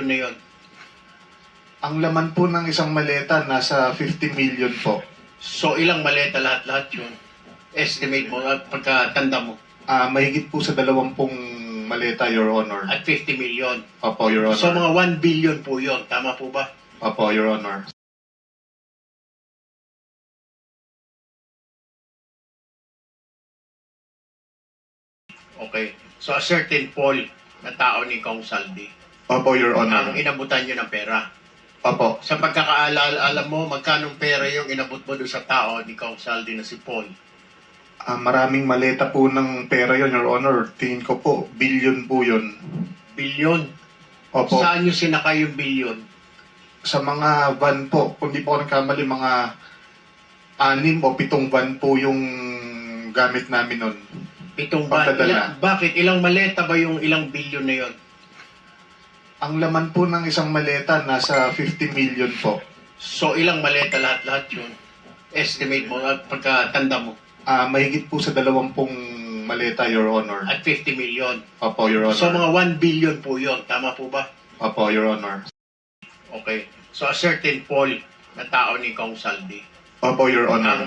na yon? Ang laman po ng isang maleta, nasa 50 million po. So ilang maleta lahat-lahat yun? Estimate mo at pagkatanda mo. Mahigit po sa 20 maleta, Your Honor. At 50 million. Opo, Your Honor. So mga 1 billion po yun. Tama po ba? Opo, Your Honor. Okay. So a certain Paul na tao ni Kong Saldi Opo, Your Honor. ang inabutan nyo ng pera. Opo. Sa pagkakaalala, alam mo magkano pera yung inabot mo doon sa tao ni Kong Saldi na si Paul? Maraming maleta po ng pera yon, Your Honor. Tingin ko po, billion po yun. Bilyon. Opo. Saan nyo sinakay yung bilyon? Sa mga van po, kung di po ako nagkamali, mga 6 o 7 van po yung gamit namin nun. 7 van. Pagdadala. Bakit? Ilang maleta ba yung ilang bilyon na yon? Ang laman po ng isang maleta, nasa 50 million po. So ilang maleta lahat-lahat yun? Estimate mo at pagkatanda mo. Mahigit po sa 20 maleta, Your Honor. At 50 million. Opo, Your Honor. So mga 1 billion po yun. Tama po ba? Opo, Your Honor. Okay. So a certain Paul na tao ni Kong Saldi Opo, Your Honor.